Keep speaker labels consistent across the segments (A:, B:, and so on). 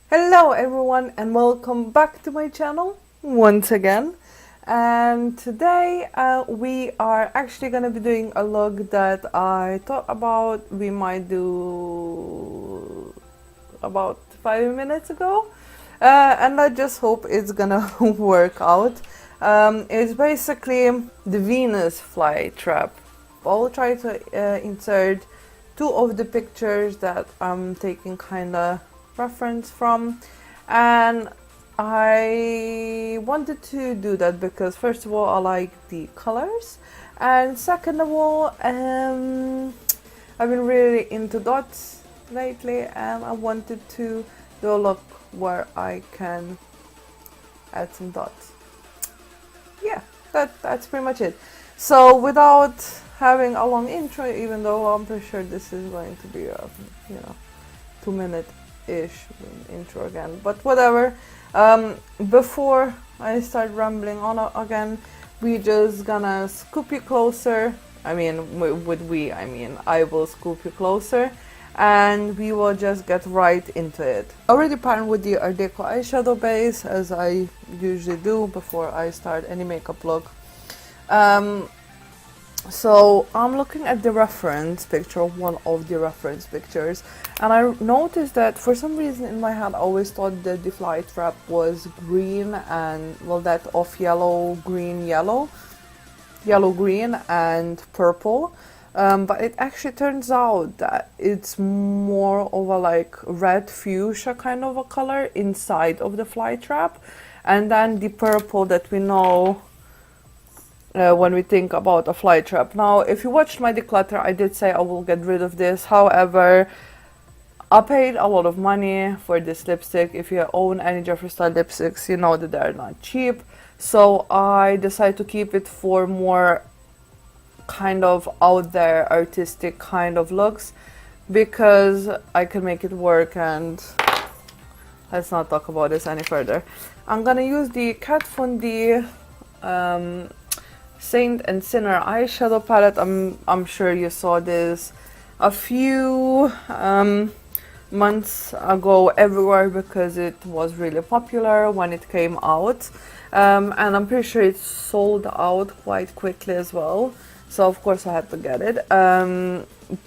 A: Hello everyone and welcome back to my channel once again. And today we are actually going to be doing a look that I thought about we might do about 5 minutes ago. And I just hope it's gonna work out. It's basically the Venus fly trap. I'll try to insert two of the pictures that I'm taking kind of reference from, and I wanted to do that because first of all I like the colors, and second of all I've been really into dots lately and I wanted to do a look where I can add some dots. Yeah, that's pretty much it. So without having a long intro, even though I'm pretty sure this is going to be a 2 minute ish intro again, but whatever. Before I start rambling on again, we just gonna scoop you closer. I mean, I mean I will scoop you closer and we will just get right into it. Already primed with the Art Deco eyeshadow base, as I usually do before I start any makeup look. So I'm looking at the reference picture, one of the reference pictures, and I noticed that for some reason in my head I always thought that the fly trap was green and, well, that of yellow, green, yellow, green and purple. But it actually turns out that it's more of a like red fuchsia kind of a color inside of the fly trap, and then the purple that we know when we think about a fly trap. Now, if you watched my declutter, I did say I will get rid of this. However, I paid a lot of money for this lipstick. If you own any Jeffree Star lipsticks, you know that they're not cheap. So I decided to keep it for more kind of out there artistic kind of looks, because I can make it work. And let's not talk about this any further. I'm gonna use the Kat Von D Saint and Sinner eyeshadow palette. I'm sure you saw this a few months ago everywhere because it was really popular when it came out, and I'm pretty sure it sold out quite quickly as well. So of course I had to get it.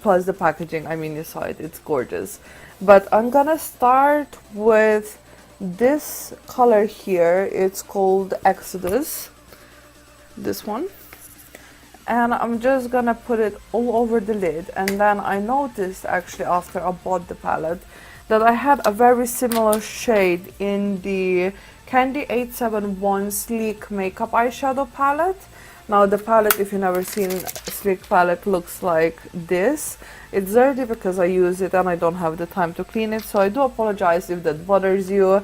A: Plus the packaging, I mean, you saw it, it's gorgeous. But I'm gonna start with this color here. It's called Exodus, this one, and I'm just gonna put it all over the lid. And then I noticed actually after I bought the palette that I had a very similar shade in the Candy 871 Sleek Makeup eyeshadow palette. Now the palette, if you've never seen Sleek palette, looks like this. It's dirty because I use it and I don't have the time to clean it, so I do apologize if that bothers you.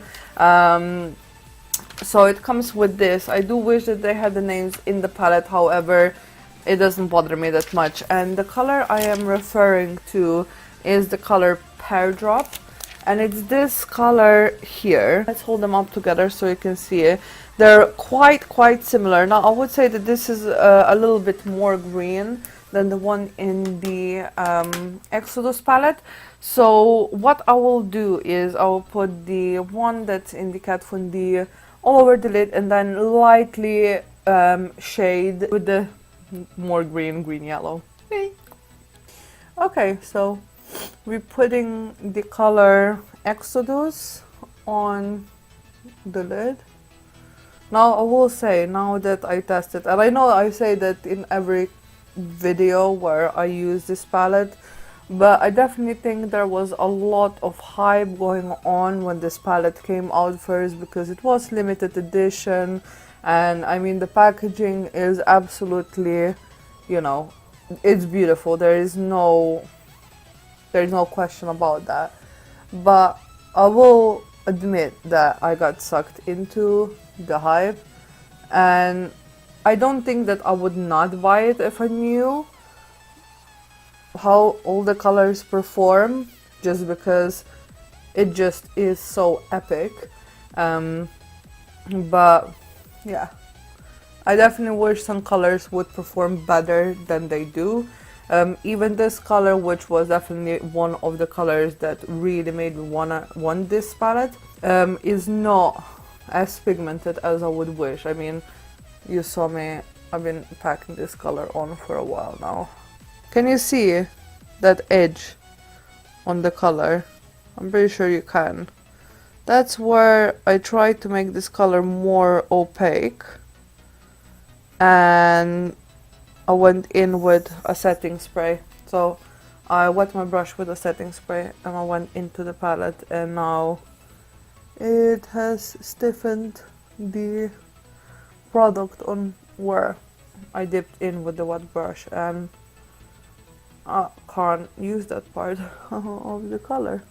A: So it comes with this. I do wish that they had the names in the palette, however, it doesn't bother me that much. And the color I am referring to is the color Pear Drop, and it's this color here. Let's hold them up together so you can see it. They're quite similar. Now I would say that this is a little bit more green than the one in the Exodus palette. So what I will do is I will put the one that's in the Kat Von D all over the lid and then lightly shade with the more green yellow. Okay, so we're putting the color Exodus on the lid. Now I will say, now that I tested, and I know I say that in every video where I use this palette, but I definitely think there was a lot of hype going on when this palette came out first, because it was limited edition, and I mean the packaging is absolutely, you know, it's beautiful. There's no question about that. But I will admit that I got sucked into the hype, and I don't think that I would not buy it if I knew how all the colors perform, just because it just is so epic. But yeah, I definitely wish some colors would perform better than they do. Even this color, which was definitely one of the colors that really made me want this palette, is not as pigmented as I would wish. I mean, you saw me, I've been packing this color on for a while now. Can you see that edge on the color? I'm pretty sure you can. That's where I tried to make this color more opaque, and I went in with a setting spray. So I wet my brush with a setting spray and I went into the palette, and now it has stiffened the product on where I dipped in with the wet brush, and I can't use that part of the color.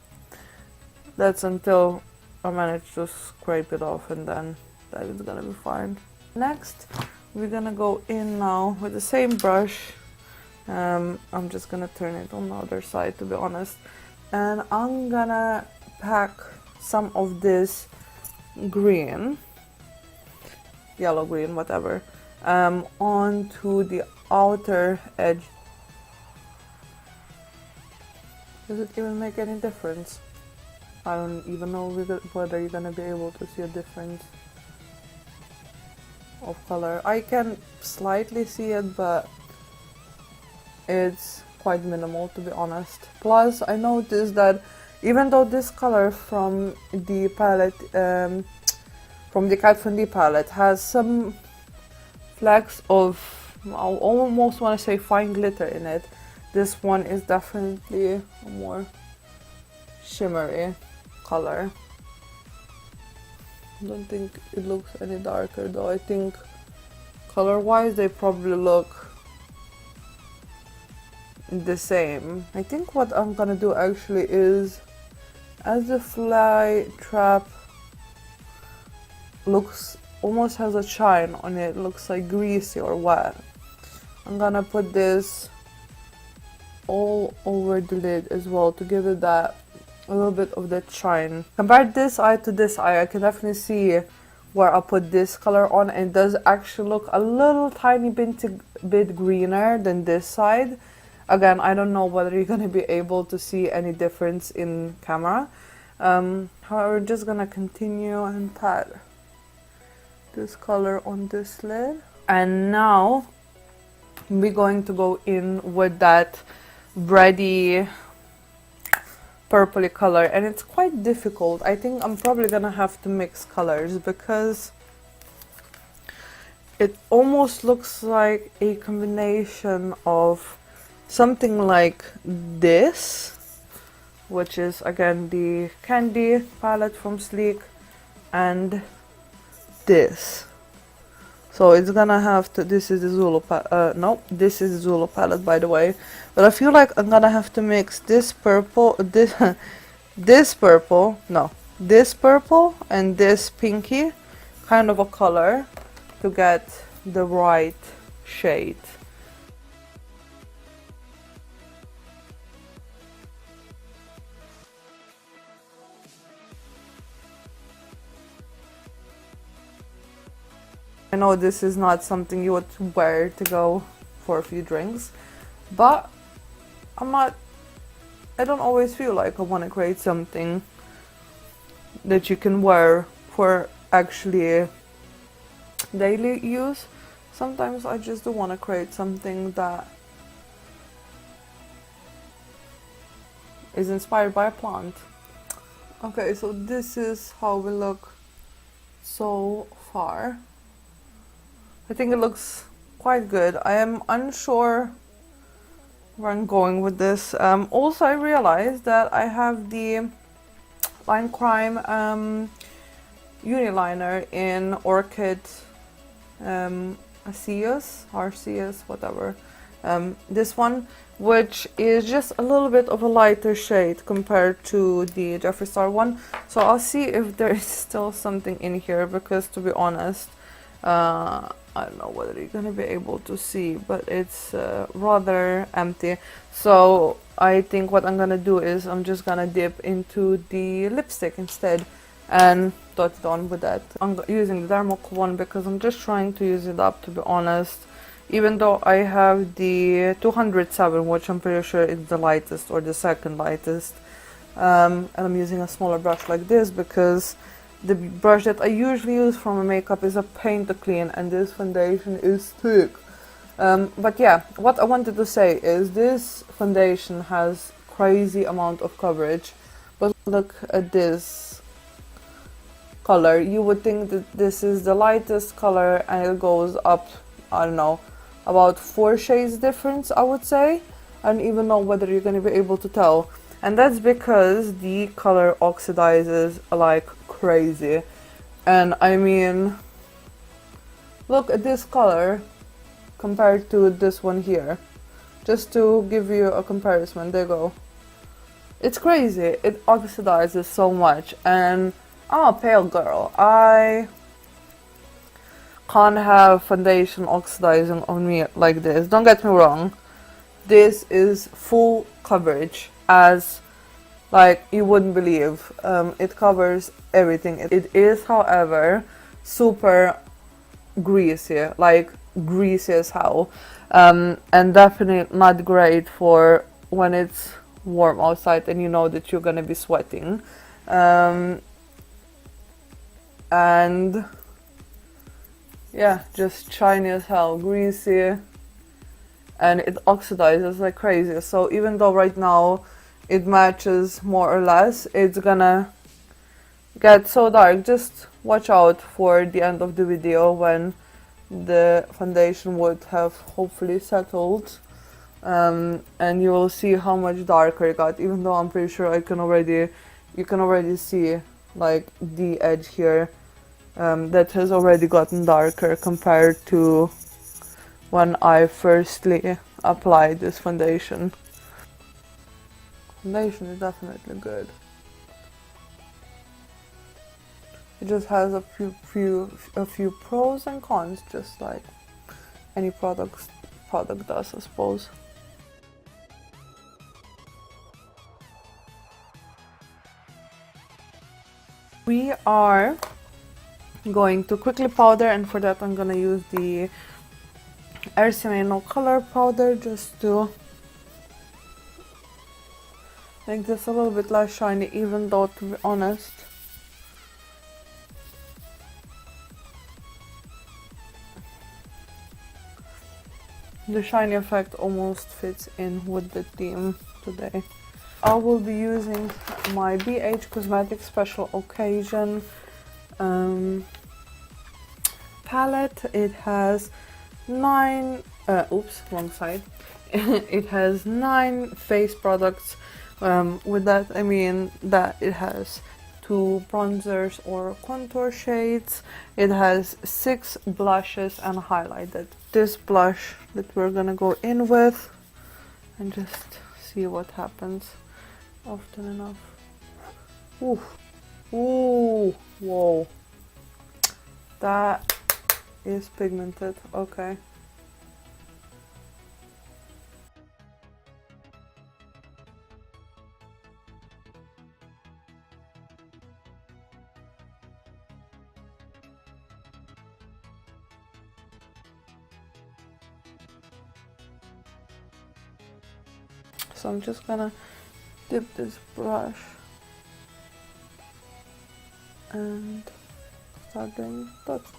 A: That's until I manage to scrape it off, and then that is gonna be fine. Next, we're gonna go in now with the same brush. I'm just gonna turn it on the other side, to be honest, and I'm gonna pack some of this green, yellow, green, whatever, onto the outer edge. Does it even make any difference? I don't even know whether you're gonna be able to see a difference of color. I can slightly see it, but it's quite minimal, to be honest. Plus, I noticed that even though this color from the palette, from the Kat Von D palette, has some flecks of, I almost want to say fine glitter in it, this one is definitely a more shimmery color. I don't think it looks any darker though. I think color wise they probably look the same. I think what I'm gonna do actually is, as the fly trap looks, almost has a shine on it, looks like greasy or wet, I'm gonna put this all over the lid as well to give it that a little bit of that shine. Compare this eye to this eye, I can definitely see where I put this color on, and it does actually look a little tiny bit greener than this side. Again, I don't know whether you're gonna be able to see any difference in camera. However, I'm just gonna continue and pat this color on this lid. And now we're going to go in with that bready purpley color, and it's quite difficult. I think I'm probably gonna have to mix colors because it almost looks like a combination of something like this, which is again the Candy palette from Sleek, and this. So it's gonna have to, this is the Zulu palette, no, this is the Zulu palette, by the way. But I feel like I'm gonna have to mix this purple, this purple, no, this purple and this pinky kind of a color to get the right shade. I know this is not something you would wear to go for a few drinks, but I don't always feel like I want to create something that you can wear for actually daily use. Sometimes I just do want to create something that is inspired by a plant. Okay, so this is how we look so far. I think it looks quite good. I am unsure where I'm going with this. Also, I realized that I have the Line Crime Uniliner in Orchid Arceus, whatever. This one, which is just a little bit of a lighter shade compared to the Jeffree Star one. So I'll see if there is still something in here, because to be honest, I don't know whether you're gonna be able to see, but it's rather empty. So I think what I'm gonna do is I'm just gonna dip into the lipstick instead and dot it on with that. I'm using the Dermoc one because I'm just trying to use it up, to be honest. even though I have the 207, which I'm pretty sure is the lightest or the second lightest. And I'm using a smaller brush like this because the brush that I usually use for my makeup is a paint to clean, and this foundation is thick. But yeah, what I wanted to say is this foundation has crazy amount of coverage, but look at this color. You would think that this is the lightest color and it goes up, I don't know, about 4 shades difference, I would say. I don't even know whether you're going to be able to tell. And that's because the color oxidizes like crazy. And I mean, look at this color compared to this one here. Just to give you a comparison, there you go. It's crazy, it oxidizes so much, and I'm a pale girl. I can't have foundation oxidizing on me like this. Don't get me wrong, this is full coverage, as like you wouldn't believe. It covers everything. It is, however, super greasy, like greasy as hell, and definitely not great for when it's warm outside and you know that you're gonna be sweating. And yeah, just shiny as hell, greasy, and it oxidizes like crazy. So even though right now it matches more or less, it's gonna get so dark. Just watch out for the end of the video when the foundation would have hopefully settled, and you will see how much darker it got, even though I'm pretty sure you can already see like the edge here, that has already gotten darker compared to when I firstly applied this foundation. Foundation is definitely good. It just has a few pros and cons, just like any product does, I suppose. We are going to quickly powder, and for that I'm gonna use the RCMA No Color powder just to make this a little bit less shiny, even though, to be honest, the shiny effect almost fits in with the theme today. I will be using my BH Cosmetics Special Occasion palette. It has 9, wrong side. It has 9 face products. With that I mean that it has 2 bronzers or contour shades. It has 6 blushes and highlighted. This blush that we're gonna go in with and just see what happens often enough. Ooh, ooh, whoa, that is pigmented. Okay. So I'm just gonna dip this brush and start doing dots.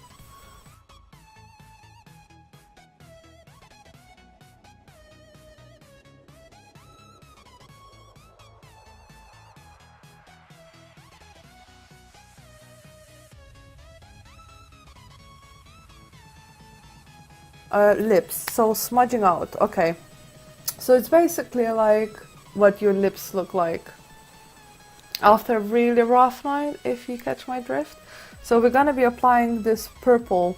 A: Lips, so smudging out. Okay, so it's basically like what your lips look like after a really rough night, if you catch my drift. So we're gonna be applying this purple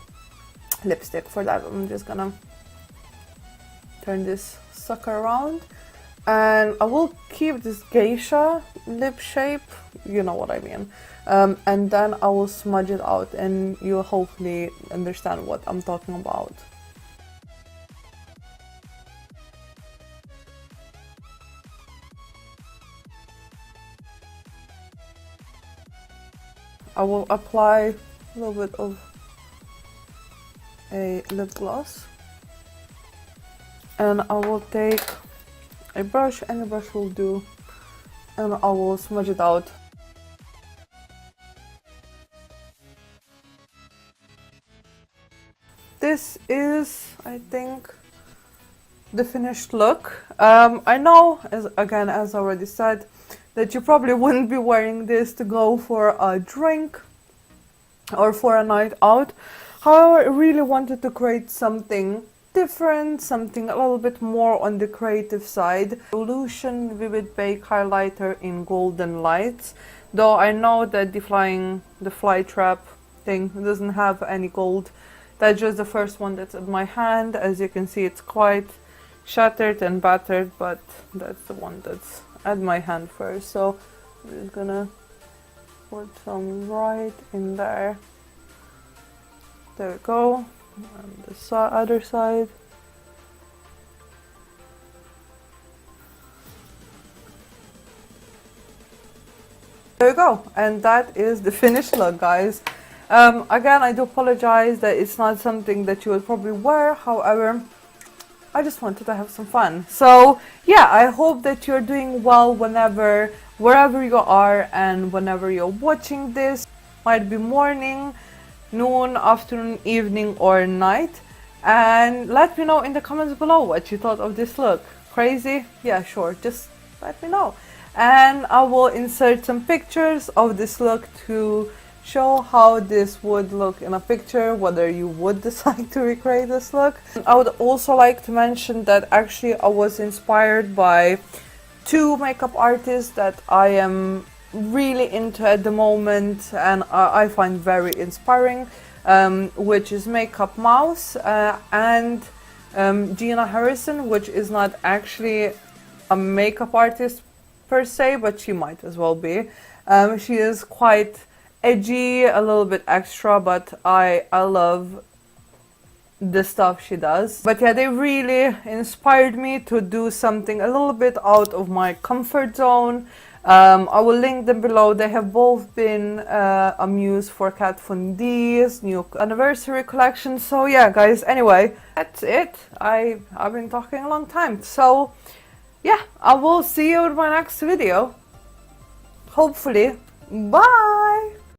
A: lipstick. For that I'm just gonna turn this sucker around, and I will keep this geisha lip shape, you know what I mean, and then I will smudge it out and you'll hopefully understand what I'm talking about. I will apply a little bit of a lip gloss And I will take a brush, any brush will do, and I will smudge it out. This is, I think, the finished look. I know, as I already said, that you probably wouldn't be wearing this to go for a drink or for a night out. However, I really wanted to create something different, something a little bit more on the creative side. Illusion Vivid Bake highlighter in Golden Lights. Though I know that the flytrap thing doesn't have any gold. That's just the first one that's in my hand. As you can see, it's quite shattered and battered, but that's the one that's at my hand first. So I'm just gonna put some right in there. There we go. And the other side. There we go. And that is the finished look, guys. Again, I do apologize that it's not something that you would probably wear. However, I just wanted to have some fun. So yeah, I hope that you're doing well wherever you are and whenever you're watching this. Might be morning, noon, afternoon, evening or night. And let me know in the comments below what you thought of this look. Crazy? Yeah, sure, just let me know. And I will insert some pictures of this look to show how this would look in a picture, whether you would decide to recreate this look. I would also like to mention that actually I was inspired by two makeup artists that I am really into at the moment and I find very inspiring, which is Makeup Mouse and Gina Harrison, which is not actually a makeup artist per se, but she might as well be. She is quite edgy, a little bit extra, but I love the stuff she does. But yeah, they really inspired me to do something a little bit out of my comfort zone. I will link them below. They have both been a muse for Kat Von D's new anniversary collection. So yeah, guys, anyway, that's it. I've been talking a long time. So yeah, I will see you in my next video. Hopefully. Bye!